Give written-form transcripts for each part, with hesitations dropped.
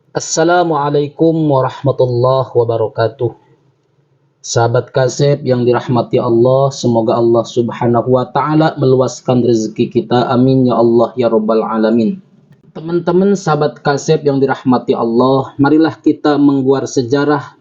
Assalamualaikum warahmatullahi wabarakatuh. Sahabat Kasep yang dirahmati Allah, semoga Allah Subhanahu wa taala meluaskan rezeki kita. Amin ya Allah ya rabbal alamin. Teman-teman sahabat Kasep yang dirahmati Allah, marilah kita mengguar sejarah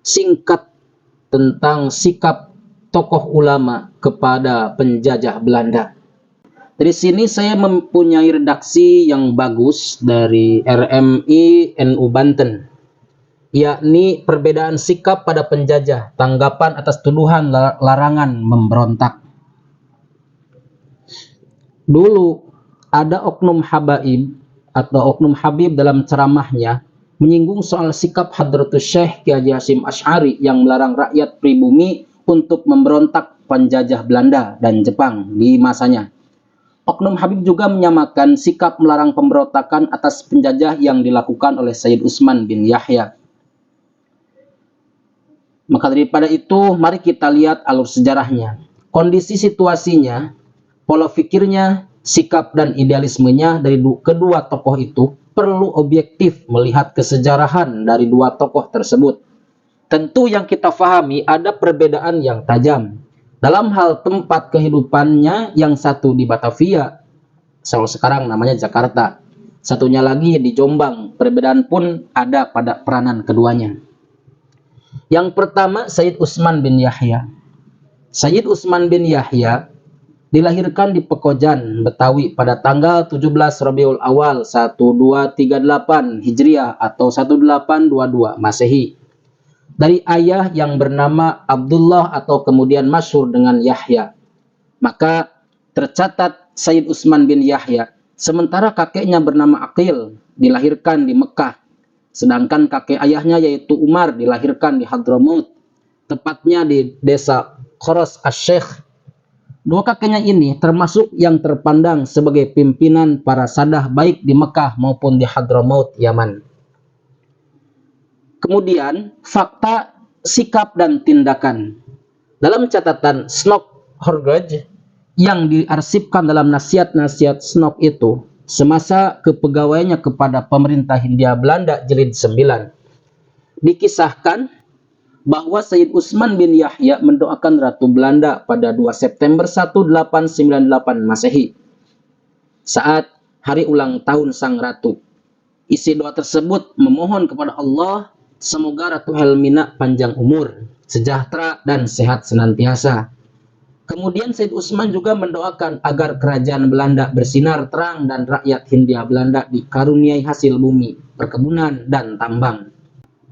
singkat tentang sikap tokoh ulama kepada penjajah Belanda. Dari sini saya mempunyai redaksi yang bagus dari RMI NU Banten, yakni perbedaan sikap pada penjajah, tanggapan atas tuduhan larangan memberontak. Dulu ada oknum habaib atau oknum habib dalam ceramahnya menyinggung soal sikap Hadratus Syekh Ki Haji Hasyim Asy'ari yang melarang rakyat pribumi untuk memberontak penjajah Belanda dan Jepang di masanya. Oknum Habib juga menyamakan sikap melarang pemberontakan atas penjajah yang dilakukan oleh Sayyid Utsman bin Yahya. Maka daripada itu, mari kita lihat alur sejarahnya. Kondisi situasinya, pola pikirnya, sikap dan idealismenya dari kedua tokoh itu perlu objektif melihat kesejarahan dari dua tokoh tersebut. Tentu yang kita fahami ada perbedaan yang tajam. Dalam hal tempat kehidupannya, yang satu di Batavia, sekarang namanya Jakarta, satunya lagi di Jombang. Perbedaan pun ada pada peranan keduanya. Yang pertama, Sayyid Utsman bin Yahya. Sayyid Utsman bin Yahya dilahirkan di Pekojan, Betawi pada tanggal 17 Rabiul Awal 1238 Hijriah atau 1822 Masehi. Dari ayah yang bernama Abdullah atau kemudian masyhur dengan Yahya. Maka tercatat Sayyid Utsman bin Yahya, sementara kakeknya bernama Aqil dilahirkan di Mekah, sedangkan kakek ayahnya yaitu Umar dilahirkan di Hadramaut, tepatnya di desa Khoros Asy-Syekh. Dua kakeknya ini termasuk yang terpandang sebagai pimpinan para sadah baik di Mekah maupun di Hadramaut, Yaman. Kemudian, fakta, sikap, dan tindakan. Dalam catatan Snok Horgej yang diarsipkan dalam nasihat-nasihat Snok itu, semasa kepegawaiannya kepada pemerintah Hindia Belanda jilid 9, dikisahkan bahwa Sayyid Utsman bin Yahya mendoakan Ratu Belanda pada 2 September 1898 Masehi, saat hari ulang tahun Sang Ratu. Isi doa tersebut memohon kepada Allah, semoga Ratu Helmina panjang umur, sejahtera, dan sehat senantiasa. Kemudian Sayyid Utsman juga mendoakan agar kerajaan Belanda bersinar terang dan rakyat Hindia Belanda dikaruniai hasil bumi, perkebunan, dan tambang.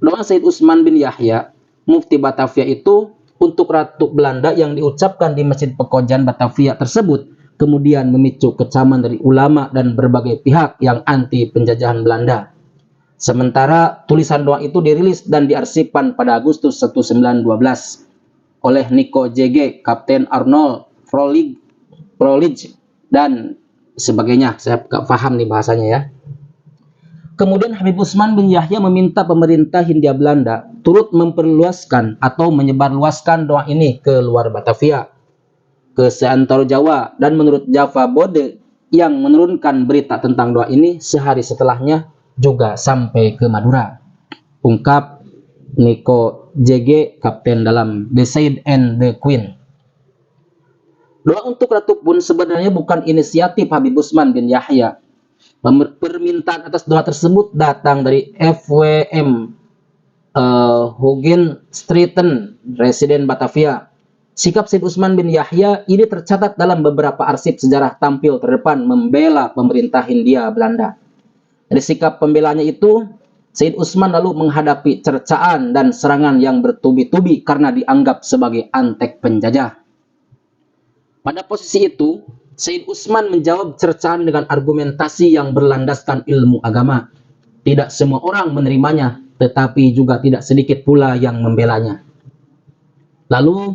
Doa Sayyid Utsman bin Yahya, Mufti Batavia itu, untuk Ratu Belanda yang diucapkan di Masjid Pekojan Batavia tersebut, kemudian memicu kecaman dari ulama dan berbagai pihak yang anti penjajahan Belanda. Sementara tulisan doa itu dirilis dan diarsipkan pada Agustus 1912 oleh Nico J.G., Kapten Arnold Froelich, dan sebagainya. Saya gak paham nih bahasanya ya. Kemudian Habib Utsman bin Yahya meminta pemerintah Hindia Belanda turut memperluaskan atau menyebarluaskan doa ini ke luar Batavia, ke seantero Jawa, dan menurut Java Bode yang menurunkan berita tentang doa ini sehari setelahnya juga sampai ke Madura. Ungkap Nico J.G., kapten dalam The Shade and the Queen. Doa untuk Ratu pun sebenarnya bukan inisiatif Habib Utsman bin Yahya. Permintaan atas doa tersebut datang dari FWM Hugin Streeten, residen Batavia. Sikap Sayyid Utsman bin Yahya ini tercatat dalam beberapa arsip sejarah tampil terdepan membela pemerintah Hindia Belanda. Dari sikap pembelanya itu, Sayyid Utsman lalu menghadapi cercaan dan serangan yang bertubi-tubi karena dianggap sebagai antek penjajah. Pada posisi itu, Sayyid Utsman menjawab cercaan dengan argumentasi yang berlandaskan ilmu agama. Tidak semua orang menerimanya, tetapi juga tidak sedikit pula yang membelanya. Lalu,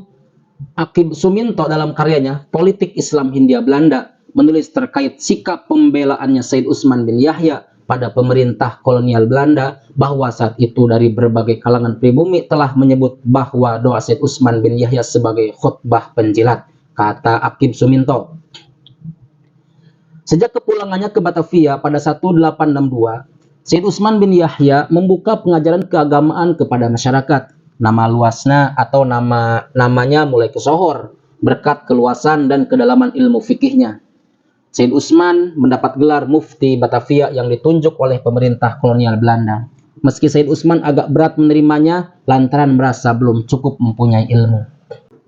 Aqib Suminto dalam karyanya Politik Islam Hindia Belanda menulis terkait sikap pembelaannya Sayyid Utsman bin Yahya pada pemerintah kolonial Belanda, bahwa saat itu dari berbagai kalangan pribumi telah menyebut bahwa doa Sayyid Utsman bin Yahya sebagai khutbah penjilat, kata Aqib Suminto. Sejak kepulangannya ke Batavia pada 1862, Said Utsman bin Yahya membuka pengajaran keagamaan kepada masyarakat. Nama luasnya atau namanya mulai kesohor berkat keluasan dan kedalaman ilmu fikihnya. Said Utsman mendapat gelar Mufti Batavia yang ditunjuk oleh pemerintah kolonial Belanda. Meski Said Utsman agak berat menerimanya lantaran merasa belum cukup mempunyai ilmu.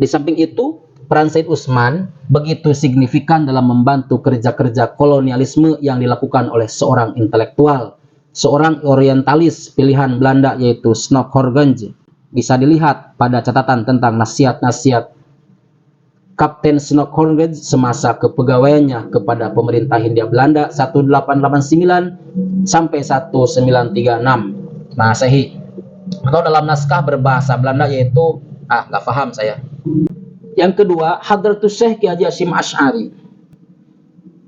Di samping itu, peran Said Utsman begitu signifikan dalam membantu kerja-kerja kolonialisme yang dilakukan oleh seorang intelektual, seorang orientalis pilihan Belanda yaitu Snock Horgenje. Bisa dilihat pada catatan tentang nasihat-nasihat Kapten Snock Horgenje semasa kepegawaiannya kepada pemerintah Hindia Belanda 1889 sampai 1936 Masehi, atau dalam naskah berbahasa Belanda yaitu nggak paham saya. Yang kedua, Hadratus Syekh Ki Haji Hasyim Asy'ari.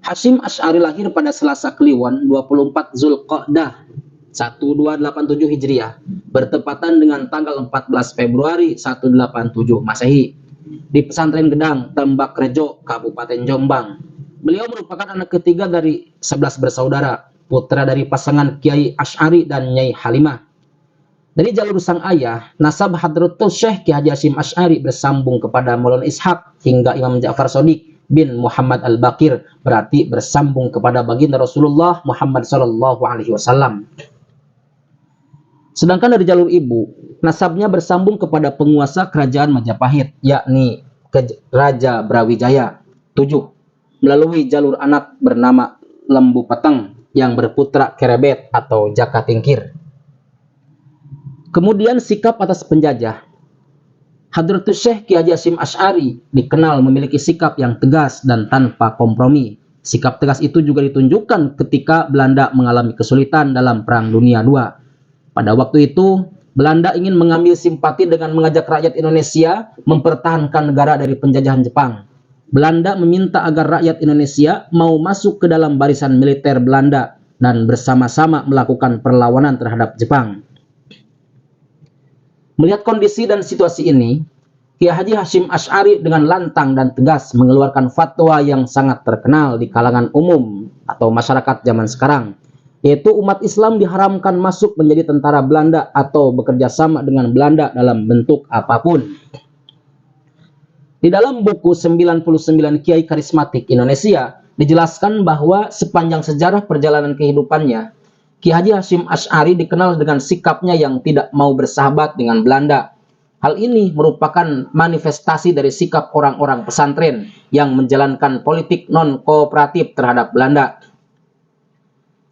Hasyim Asy'ari lahir pada Selasa Kliwon 24 Zulqa'dah 1287 Hijriah, bertepatan dengan tanggal 14 Februari 187 Masehi, di pesantren Gedang, Tembak Rejo, Kabupaten Jombang. Beliau merupakan anak ketiga dari 11 bersaudara, putra dari pasangan Kiai Asy'ari dan Nyai Halimah. Dari jalur sang ayah, nasab Hadratus Syekh Ki Haji Hasyim Asy'ari bersambung kepada Maulana Ishaq hingga Imam Ja'far Shadiq bin Muhammad Al-Baqir, berarti bersambung kepada baginda Rasulullah Muhammad SAW. Sedangkan dari jalur ibu, nasabnya bersambung kepada penguasa kerajaan Majapahit, yakni Raja Brawijaya 7, melalui jalur anak bernama Lembu Peteng yang berputra Kerebet atau Jaka Tingkir. Kemudian sikap atas penjajah. Hadratus Syekh Ki Haji Hasyim Asy'ari dikenal memiliki sikap yang tegas dan tanpa kompromi. Sikap tegas itu juga ditunjukkan ketika Belanda mengalami kesulitan dalam Perang Dunia II. Pada waktu itu, Belanda ingin mengambil simpati dengan mengajak rakyat Indonesia mempertahankan negara dari penjajahan Jepang. Belanda meminta agar rakyat Indonesia mau masuk ke dalam barisan militer Belanda dan bersama-sama melakukan perlawanan terhadap Jepang. Melihat kondisi dan situasi ini, Kiai Haji Hasyim Asy'ari dengan lantang dan tegas mengeluarkan fatwa yang sangat terkenal di kalangan umum atau masyarakat zaman sekarang, yaitu umat Islam diharamkan masuk menjadi tentara Belanda atau bekerja sama dengan Belanda dalam bentuk apapun. Di dalam buku 99 Kiai Karismatik Indonesia dijelaskan bahwa sepanjang sejarah perjalanan kehidupannya, Ki Haji Hasyim Asy'ari dikenal dengan sikapnya yang tidak mau bersahabat dengan Belanda. Hal ini merupakan manifestasi dari sikap orang-orang pesantren yang menjalankan politik non-kooperatif terhadap Belanda.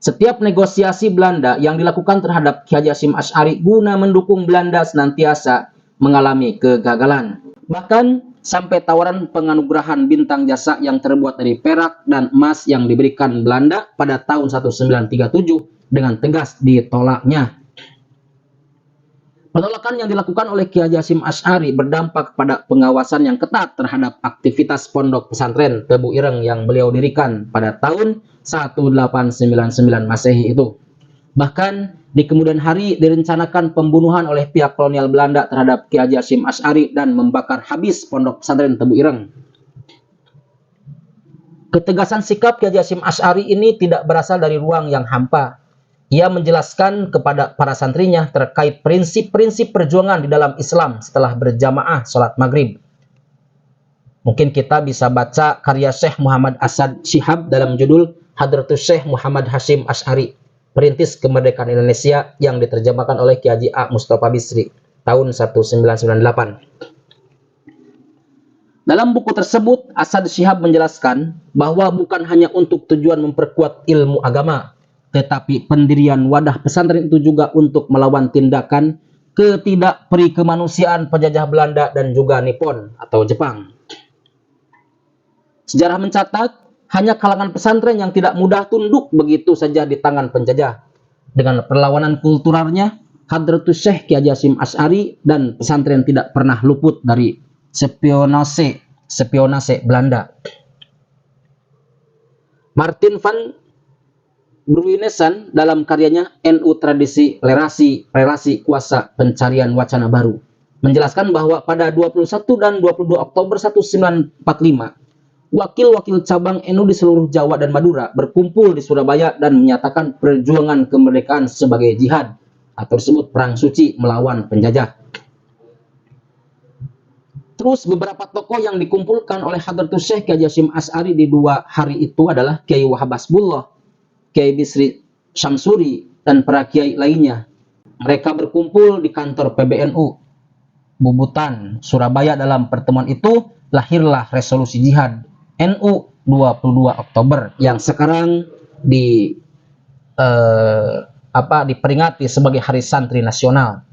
Setiap negosiasi Belanda yang dilakukan terhadap Ki Haji Hasyim Asy'ari guna mendukung Belanda senantiasa mengalami kegagalan. Bahkan sampai tawaran penganugerahan bintang jasa yang terbuat dari perak dan emas yang diberikan Belanda pada tahun 1937 dengan tegas ditolaknya. Penolakan yang dilakukan oleh Ki Haji Hasyim Asy'ari berdampak pada pengawasan yang ketat terhadap aktivitas pondok pesantren Tebu Ireng yang beliau dirikan pada tahun 1899 Masehi itu. Bahkan di kemudian hari direncanakan pembunuhan oleh pihak kolonial Belanda terhadap Ki Haji Hasyim Asy'ari dan membakar habis pondok pesantren Tebu Ireng. Ketegasan sikap Ki Haji Hasyim Asy'ari ini tidak berasal dari ruang yang hampa. Ia menjelaskan kepada para santrinya terkait prinsip-prinsip perjuangan di dalam Islam setelah berjamaah sholat maghrib. Mungkin kita bisa baca karya Syekh Muhammad Asad Shihab dalam judul Hadratus Syekh Muhammad Hasyim Asy'ari, Perintis Kemerdekaan Indonesia, yang diterjemahkan oleh Ki Haji A. Mustafa Bisri tahun 1998. Dalam buku tersebut, Asad Shihab menjelaskan bahwa bukan hanya untuk tujuan memperkuat ilmu agama, tetapi pendirian wadah pesantren itu juga untuk melawan tindakan ketidakperi kemanusiaan penjajah Belanda dan juga Nippon atau Jepang. Sejarah mencatat, hanya kalangan pesantren yang tidak mudah tunduk begitu saja di tangan penjajah. Dengan perlawanan kulturalnya, Hadratus Syekh Ki Haji Hasyim Asy'ari dan pesantren tidak pernah luput dari spionase Belanda. Martin van Bruinessen dalam karyanya NU Tradisi Relasi Kuasa Pencarian Wacana Baru menjelaskan bahwa pada 21 dan 22 Oktober 1945 wakil-wakil cabang NU di seluruh Jawa dan Madura berkumpul di Surabaya dan menyatakan perjuangan kemerdekaan sebagai jihad atau disebut perang suci melawan penjajah. Terus beberapa tokoh yang dikumpulkan oleh Hadratus Syekh Kiai Hasyim Asy'ari di 2 hari itu adalah Kiai Wahab Hasbullah, Kiai Bisri Syamsuri, dan para kiai lainnya. Mereka berkumpul di kantor PBNU Bubutan, Surabaya. Dalam pertemuan itu lahirlah resolusi jihad NU 22 Oktober yang sekarang diperingati sebagai Hari Santri Nasional.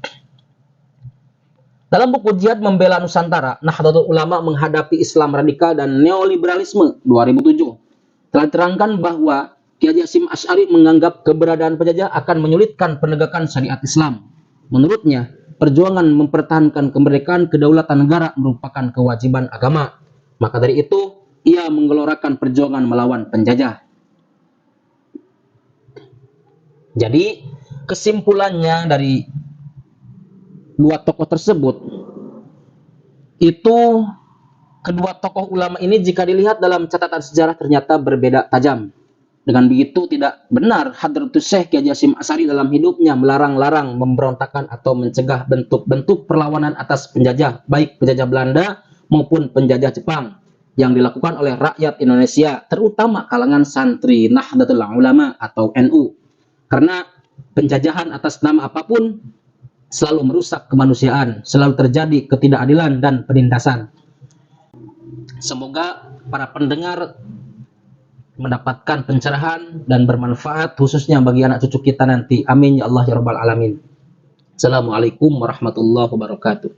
Dalam buku Jihad Membela Nusantara, Nahdlatul Ulama menghadapi Islam radikal dan neoliberalisme 2007 telah diterangkan bahwa Kiai Hasyim Asy'ari menganggap keberadaan penjajah akan menyulitkan penegakan syariat Islam. Menurutnya, perjuangan mempertahankan kemerdekaan kedaulatan negara merupakan kewajiban agama. Maka dari itu, ia menggelorakan perjuangan melawan penjajah. Jadi, kesimpulannya dari 2 tokoh tersebut, itu kedua tokoh ulama ini jika dilihat dalam catatan sejarah ternyata berbeda tajam. Dengan begitu tidak benar Hadratus Syekh Kiai Hasyim Asy'ari dalam hidupnya melarang-larang memberontakan atau mencegah bentuk-bentuk perlawanan atas penjajah, baik penjajah Belanda maupun penjajah Jepang, yang dilakukan oleh rakyat Indonesia, terutama kalangan santri Nahdlatul Ulama atau NU. Karena penjajahan atas nama apapun selalu merusak kemanusiaan, selalu terjadi ketidakadilan dan penindasan. Semoga para pendengar mendapatkan pencerahan dan bermanfaat, khususnya bagi anak cucu kita nanti. Amin ya Allah ya Rabbal Alamin. Assalamualaikum warahmatullahi wabarakatuh.